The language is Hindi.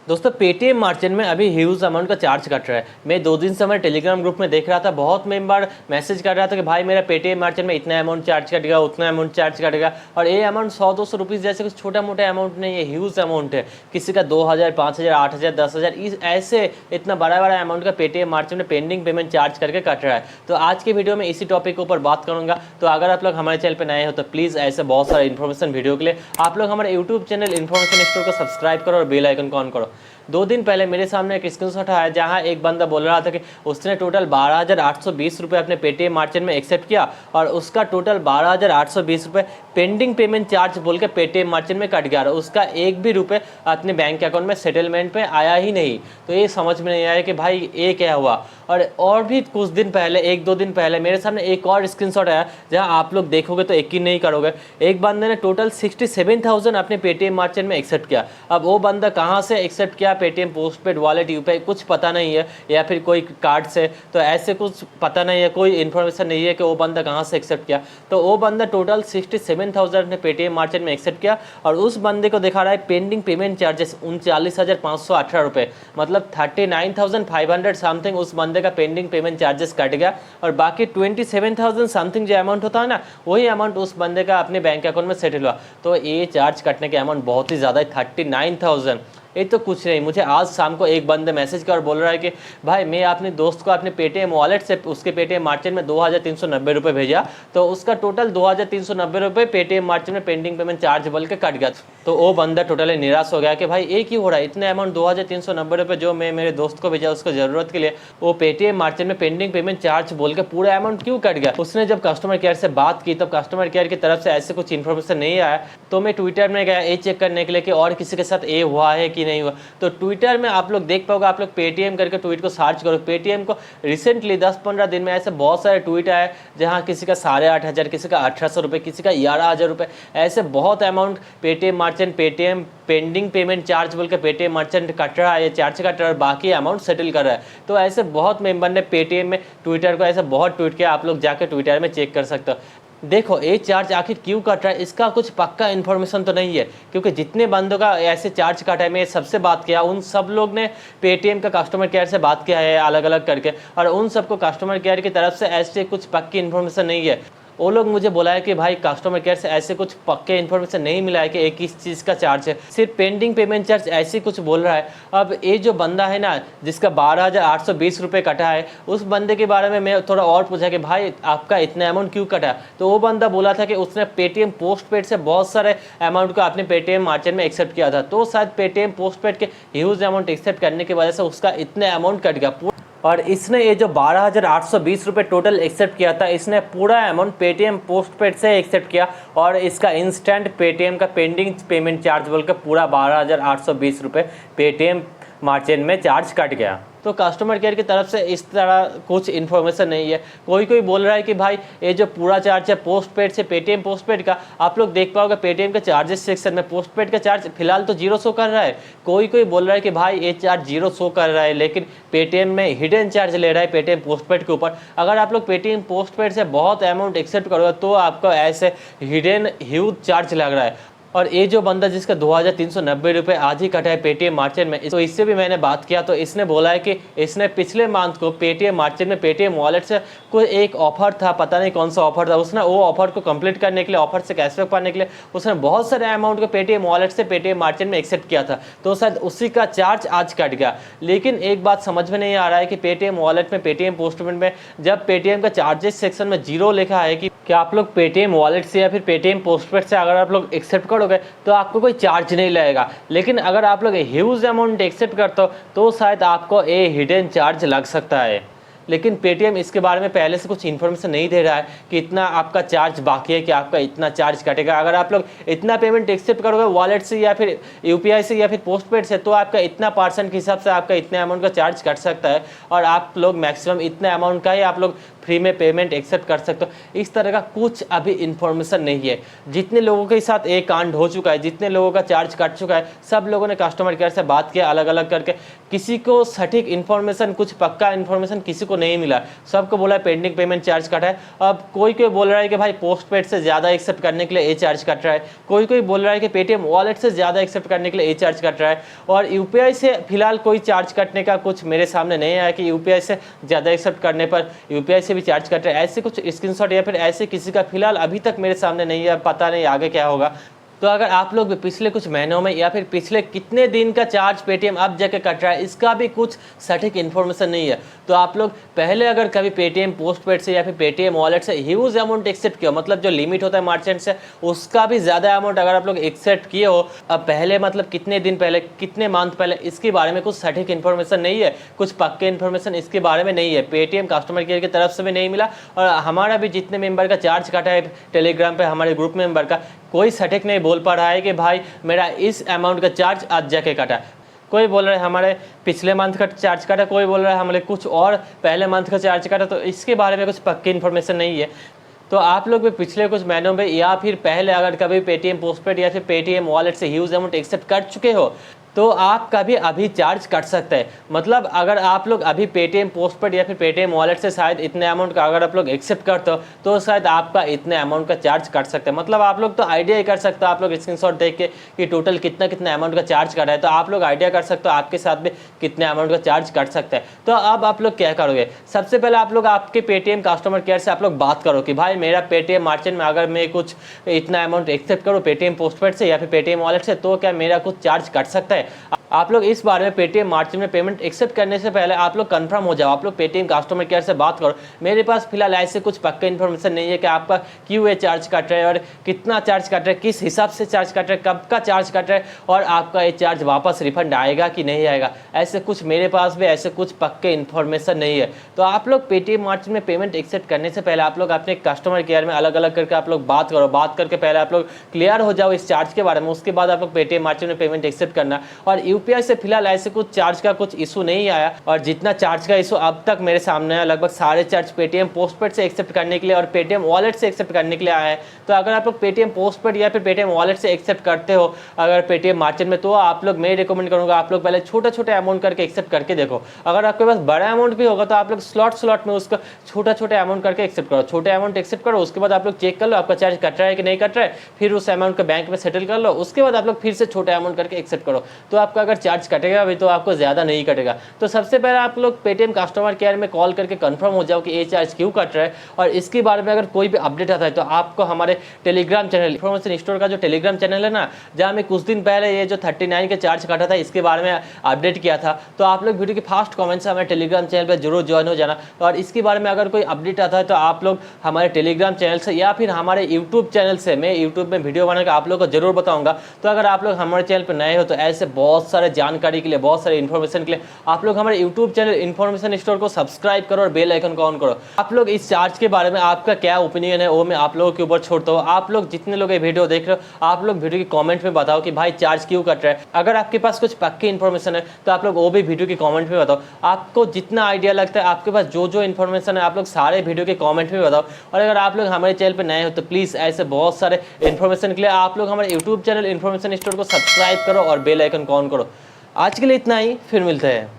दोस्तों पेटीएम मार्चेंट में अभी ह्यूज अमाउंट का चार्ज कट रहा है। मैं 2 दिन से मैं टेलीग्राम ग्रुप में देख रहा था, बहुत मेंबर मैसेज कर रहा था कि भाई मेरा पेटीएम मार्चेंट में इतना अमाउंट चार्ज कटेगा, उतना अमाउंट चार्ज कटेगा। और ये अमाउंट 100-200 रुपीज़ जैसे कुछ छोटा मोटा अमाउंट नहीं है, ह्यूज अमाउंट है। किसी का 2000, 5000, 8000, 10,000 ऐसे इतना बड़ा बड़ा अमाउंट का पेटीएम मार्चेंट में पेंडिंग पेमेंट चार्ज करके कट रहा है। तो आज की वीडियो में इसी टॉपिक के ऊपर बात करूंगा। तो अगर आप लोग हमारे चैनल पर नए हो तो प्लीज़ ऐसे बहुत सारे इन्फॉर्मेशन वीडियो के लिए आप लोग हमारे यूट्यूब चैनल इन्फॉर्मेशन स्टोर को सब्सक्राइब करो और बेल आइकन को ऑन करो। 2 दिन पहले मेरे सामने एक स्क्रीनशॉट आया जहां एक बंदा बोल रहा था कि उसने टोटल 12,820 रुपये अपने पेटीएम मार्चेंट में एक्सेप्ट किया और उसका टोटल 12,820 रुपये पेंडिंग पेमेंट चार्ज बोल के पेटीएम मार्चेंट में कट गया और उसका एक भी रुपये अपने बैंक अकाउंट में सेटलमेंट पे आया ही नहीं। तो ये समझ में नहीं आया कि भाई ये क्या हुआ। और भी कुछ दिन पहले, 1-2 दिन पहले मेरे सामने एक और स्क्रीनशॉट आया जहां आप लोग देखोगे तो यकीन नहीं करोगे, एक बंदे ने टोटल 67,000 अपने पेटीएम मार्चेंट में एक्सेप्ट किया। अब वो बंदा कहाँ से एक्सेप्ट किया, पेटीएम पोस्टपेड वॉलेट यूपीआई कुछ पता नहीं है या फिर कोई कार्ड से, तो ऐसे कुछ पता नहीं है, कोई इन्फॉर्मेशन नहीं है कि वो बंदा कहाँ से एक्सेप्ट किया। तो वो बंदा टोटल 67,000 ने पेटीएम मार्चेंट में एक्सेप्ट किया और उस बंदे को दिखा रहा है पेंडिंग पेमेंट चार्जेस 39,518 रुपये, मतलब 39,500 समथिंग उस बंदे का पेंडिंग पेमेंट चार्जेस कट गया और बाकी 27,000 समथिंग जो अमाउंट होता है ना, वही अमाउंट उस बंदे का अपने बैंक अकाउंट में सेटल हुआ। तो ये चार्ज कटने के अमाउंट बहुत ही ज़्यादा है, 39,000। ये तो कुछ नहीं। मुझे आज शाम को एक बंदे मैसेज कर बोल रहा है कि भाई मैं अपने दोस्त को अपने पेटीएम वॉलेट से उसके पेटीएम मार्चेंट में 2,390 रुपये भेजा, तो उसका टोटल 2,390 रुपये पेटीएम मार्चेंट में पेंडिंग पेमेंट चार्ज बोल के कट गया। तो वो बंदा टोटली निराश हो गया कि भाई ये क्यों हो रहा है, इतने अमाउंट 2,390 रुपये जो मैं मेरे दोस्त को भेजा उसको ज़रूरत के लिए, वो पेटीएम मार्चेंट में पेंडिंग पेमेंट चार्ज बोल के पूरा अमाउंट क्यों कट गया। उसने जब कस्टमर केयर से बात की तब कस्टमर केयर की तरफ से ऐसे कुछ इन्फॉर्मेशन नहीं आया। तो मैं ट्विटर में गया ये चेक करने के लिए कि और किसी के साथ ये हुआ है कि नहीं हुआ। तो ट्विटर में आप लोग देख पाओगे, आप लोग पेटीएम करके ट्वीट को सर्च करो, पेटीएम को रिसेंटली 10-15 दिन में ऐसे बहुत सारे ट्वीट आए जहां किसी का 8,500, किसी का 1,800 रुपये, किसी का 11,000 रुपये, ऐसे बहुत amount Paytm merchant Paytm pending payment charge बोल के पेटीएम मर्चेंट कट रहा है, ये चार्ज कट रहा है और बाकी अमाउंट सेटल कर रहा है। तो ऐसे बहुत मेंबर ने पेटीएम में ट्विटर को ऐसे बहुत ट्वीट किया, आप लोग जाकर ट्विटर में चेक कर सकते हो। देखो ये चार्ज आखिर क्यों कट रहा है, इसका कुछ पक्का इन्फॉर्मेशन तो नहीं है, क्योंकि जितने बंदों का ऐसे चार्ज काटा है, मैं सबसे बात किया, उन सब लोग ने पेटीएम का कस्टमर केयर से बात किया है अलग अलग करके, और उन सबको कस्टमर केयर की तरफ से ऐसे कुछ पक्की इन्फॉर्मेशन नहीं है। वो लोग मुझे बोला है कि भाई कस्टमर केयर से ऐसे कुछ पक्के इन्फॉर्मेशन नहीं मिला है कि एक इस चीज़ का चार्ज है, सिर्फ पेंडिंग पेमेंट चार्ज ऐसे कुछ बोल रहा है। अब ये जो बंदा है ना जिसका 12,820 रुपये कटा है, उस बंदे के बारे में मैं थोड़ा और पूछा कि भाई आपका इतना अमाउंट क्यों कटा, तो वो बंदा बोला था कि उसने पेटीएम पोस्टपेड से बहुत सारे अमाउंट को अपने पेटीएम मार्चेंट में एक्सेप्ट किया था, तो शायद पेटीएम पोस्टपेड के ह्यूज अमाउंट एक्सेप्ट करने की वजह से उसका इतने अमाउंट कट गया। और इसने ये जो 12,820 रुपये टोटल एक्सेप्ट किया था, इसने पूरा अमाउंट पेटीएम पोस्टपेड से एक्सेप्ट किया और इसका इंस्टेंट पेटीएम का पेंडिंग पेमेंट चार्ज बोल के पूरा 12,820 रुपये पेटीएम मार्चेंट में चार्ज कट गया। तो कस्टमर केयर की तरफ से इस तरह कुछ इन्फॉर्मेशन नहीं है। कोई बोल रहा है कि भाई ये जो पूरा चार्ज है पोस्टपेड से पेटीएम पोस्टपेड का, आप लोग देख पाओगे पेटीएम के चार्जेस सेक्शन में पोस्टपेड का चार्ज फिलहाल तो 0 शो कर रहा है। कोई बोल रहा है कि भाई ये चार्ज 0 शो कर रहा है, लेकिन पेटीएम में हिडन चार्ज ले रहा है पेटीएम पोस्टपेड के ऊपर। अगर आप लोग पेटीएम पोस्टपेड से बहुत अमाउंट एक्सेप्ट करोगे तो आपको ऐसे हिडन ह्यूज चार्ज लग रहा है। और ये जो बंदा जिसका 2,390 रुपये आज ही कटा है पेटीएम मार्चेंट में, तो इससे भी मैंने बात किया, तो इसने बोला है कि इसने पिछले मंथ को पेटीएम मार्चेंट में पेटीएम वॉलेट से कोई एक ऑफर था, पता नहीं कौन सा ऑफर था, उसने वो ऑफर को कंप्लीट करने के लिए, ऑफर से कैशबैक पाने के लिए उसने बहुत सारे अमाउंट को पेटीएम वॉलेट से पेटीएम मार्चेंट में एक्सेप्ट किया था, तो शायद उसी का चार्ज आज कट गया। लेकिन एक बात समझ में नहीं आ रहा है कि पेटीएम वॉलेट में पेटीएम पोस्टपेड में जब पेटीएम का चार्जेस सेक्शन में 0 लिखा है कि आप लोग पेटीएम वॉलेट से या फिर पेटीएम पोस्टपेड से अगर आप लोग एक्सेप्ट करोगे तो आपको कोई चार्ज नहीं लगेगा, लेकिन अगर आप लोग ह्यूज अमाउंट एक्सेप्ट करते हो तो शायद आपको ये हिडन चार्ज लग सकता है। लेकिन पेटीएम इसके बारे में पहले से कुछ इन्फॉर्मेशन नहीं दे रहा है कि इतना आपका चार्ज बाकी है, कि आपका इतना चार्ज कटेगा। अगर आप लोग इतना पेमेंट एक्सेप्ट करोगे वॉलेट से या फिर यूपीआई से या फिर पोस्टपेड से, तो आपका इतना % के हिसाब से आपका इतने अमाउंट का चार्ज कट सकता है और आप लोग मैक्सिमम इतने अमाउंट का ही आप लोग फ्री में पेमेंट एक्सेप्ट कर सकते हो। इस तरह का कुछ अभी इन्फॉर्मेशन नहीं है। जितने लोगों के साथ एक कांड हो चुका है, जितने लोगों का चार्ज कट चुका है, सब लोगों ने कस्टमर केयर से बात किया अलग अलग करके, किसी को सटीक इन्फॉर्मेशन, कुछ पक्का इन्फॉर्मेशन किसी को नहीं मिला, सबको बोला पेंडिंग पेमेंट चार्ज कटा है। अब कोई कोई बोल रहा है कि भाई पोस्ट पेड से ज़्यादा एक्सेप्ट करने के लिए ये चार्ज कट रहा है, कोई कोई बोल रहा है कि पेटीएम वॉलेट से ज़्यादा एक्सेप्ट करने के लिए ये चार्ज कट रहा है। और यूपीआई से फिलहाल कोई चार्ज कटने का कुछ मेरे सामने नहीं आया कि यूपीआई से ज़्यादा एक्सेप्ट करने पर यूपीआई से भी चार्ज कट रहा है। ऐसे कुछ स्क्रीनशॉट या फिर ऐसे किसी का फिलहाल अभी तक मेरे सामने नहीं है, पता नहीं आगे क्या होगा। तो अगर आप लोग भी पिछले कुछ महीनों में या फिर पिछले कितने दिन का चार्ज पेटीएम अब जाके कट रहा है, इसका भी कुछ सटीक इन्फॉर्मेशन नहीं है, तो आप लोग पहले अगर कभी पेटीएम पोस्ट पेड से या फिर पेटीएम वॉलेट से ह्यूज अमाउंट एक्सेप्ट किया, मतलब जो लिमिट होता है मार्चेंट से उसका भी ज़्यादा अमाउंट अगर आप लोग एक्सेप्ट किए हो अब पहले, मतलब कितने दिन पहले, कितने मंथ पहले, इसके बारे में कुछ सटीक इन्फॉर्मेशन नहीं है, कुछ पक्के इन्फॉर्मेशन इसके बारे में नहीं है, पेटीएम कस्टमर केयर की तरफ से भी नहीं मिला। और हमारा भी जितने मेंबर का चार्ज कटा है टेलीग्राम पे हमारे ग्रुप मेंबर का, कोई सटीक नहीं बोल पा रहा है कि भाई मेरा इस अमाउंट का चार्ज आज जाके कटा। कोई बोल रहा है हमारे पिछले मंथ का चार्ज कटा, कोई बोल रहा है हमारे कुछ और पहले मंथ का चार्ज कटा, तो इसके बारे में कुछ पक्की इन्फॉर्मेशन नहीं है। तो आप लोग भी पिछले कुछ महीनों में या फिर पहले अगर कभी पेटीएम पोस्टपेड या फिर पेटीएम वॉलेट से ह्यूज अमाउंट एक्सेप्ट कर चुके हो तो आपका भी अभी चार्ज कट सकता है। मतलब अगर आप लोग अभी पेटीएम पोस्टपेड या फिर पेटीएम वॉलेट से शायद इतने अमाउंट का अगर आप लोग एक्सेप्ट करते हो तो शायद आपका इतने अमाउंट का चार्ज कट सकता है। मतलब आप लोग तो आइडिया ही कर सकते हो, आप लोग स्क्रीनशॉट देख के कि टोटल कितना कितना अमाउंट का चार्ज कट रहा है, तो आप लोग आइडिया कर सकते हो आपके साथ भी कितने अमाउंट का चार्ज कट सकता है। तो अब आप लोग क्या करोगे, सबसे पहले आप लोग आपके पेटीएम कस्टमर केयर से आप लोग बात करो कि भाई मेरा पेटीएम मार्चेंट में अगर मैं कुछ इतना अमाउंट एक्सेप्ट करूँ पेटीएम पोस्टपेड से या फिर पेटीएम वॉलेट से, तो क्या मेरा कुछ चार्ज कट सकता है। आप लोग इस बारे में पेटीएम मार्चेंट में पेमेंट एक्सेप्ट करने से पहले आप लोग कंफर्म हो जाओ, आप लोग पेटीएम कस्टमर केयर से बात करो। मेरे पास फिलहाल ऐसे कुछ पक्का इन्फॉर्मेशन नहीं है कि आपका क्यों ये चार्ज कट रहा है और कितना चार्ज कट रहा है, किस हिसाब से चार्ज कट रहा है, कब का चार्ज कट रहा है और आपका ये चार्ज वापस रिफंड आएगा कि नहीं आएगा। ऐसे कुछ मेरे पास भी ऐसे कुछ पक्के इन्फॉर्मेशन नहीं है। तो आप लोग पेटीएम मार्चेंट में पेमेंट एक्सेप्ट करने से पहले आप लोग अपने कस्टमर केयर में अलग अलग करके आप लोग बात करो, बात करके पहले आप लोग क्लियर हो जाओ इस चार्ज के बारे में, उसके बाद आप लोग पेटीएम मार्चेंट में पेमेंट एक्सेप्ट करना। और यूपीआई से फिलहाल ऐसे कुछ चार्ज का कुछ इशू नहीं आया, और जितना चार्ज का इशू अब तक मेरे सामने है लगभग सारे चार्ज पेटीएम पोस्टपेड से एक्सेप्ट करने के लिए और पेटीएम वॉलेट से एक्सेप्ट करने के लिए आया है। तो अगर आप लोग पेटीएम पोस्टपेड या फिर पेटीएम वॉलेट से एक्सेप्ट करते हो अगर पेटीएम मार्चेंट में, तो आप लोग मैं रिकमेंड करूंगा आप लोग पहले छोटे छोटे अमाउंट करके एक्सेप्ट करके देखो। अगर आपके पास बड़ा अमाउंट भी होगा तो आप लोग स्लॉट में उसका छोटा छोटा अमाउंट करके एक्सेप्ट करो, छोटे अमाउंट एक्सेप्ट करो, उसके बाद आप लोग चेक कर लो आपका चार्ज कट रहा है कि नहीं कट रहा है, फिर उस अमाउंट को बैंक में सेटल कर लो, उसके बाद आप लोग फिर से छोटे अमाउंट करके एक्सेप्ट करो। तो आपका अगर चार्ज कटेगा भी तो आपको ज़्यादा नहीं कटेगा। तो सबसे पहले आप लोग पेटीएम कस्टमर केयर में कॉल करके कंफर्म हो जाओ कि ये चार्ज क्यों कट रहा है। और इसके बारे में अगर कोई भी अपडेट आता है तो आपको हमारे टेलीग्राम चैनल इन्फॉर्मेशन स्टोर का जो टेलीग्राम चैनल है ना, जहाँ मैं कुछ दिन पहले ये जो 39 के चार्ज कटा था इसके बारे में अपडेट किया था, तो आप लोग वीडियो के फर्स्ट कमेंट से हमारे टेलीग्राम चैनल पर जरूर ज्वाइन हो जाना। और इसके बारे में अगर कोई अपडेट आता है तो आप लोग हमारे टेलीग्राम चैनल से या फिर हमारे यूट्यूब चैनल से, मैं यूट्यूब में वीडियो बनाकर आप लोग को जरूर बताऊंगा। तो अगर आप लोग हमारे चैनल पर नए हो तो ऐसे बहुत सारे जानकारी के लिए, बहुत सारे इन्फॉर्मेशन के लिए आप लोग हमारे यूट्यूब चैनल इन्फॉर्मेशन स्टोर को सब्सक्राइब करो और बेल आइकन को ऑन करो। आप लोग इस चार्ज के बारे में आपका क्या ओपिनियन है वो मैं आप लोगों के ऊपर छोड़ता हूँ। आप लोग जितने लोग ये वीडियो देख रहे हो आप लोग वीडियो के कमेंट में बताओ कि भाई चार्ज क्यों कट रहा है। अगर आपके पास कुछ पक्की इन्फॉर्मेशन है तो आप लोग वो भी वीडियो के कमेंट में बताओ। आपको जितना आइडिया लगता है, आपके पास जो जो इन्फॉर्मेशन है आप लोग सारे वीडियो के कमेंट में बताओ। और अगर आप लोग हमारे चैनल पर नए हो तो प्लीज़ ऐसे बहुत सारे इन्फॉर्मेशन के लिए आप लोग हमारे यूट्यूब चैनल इन्फॉर्मेशन स्टोर को सब्सक्राइब करो और बेल आइकन को ऑन करो। आज के लिए इतना ही, फिर मिलते हैं।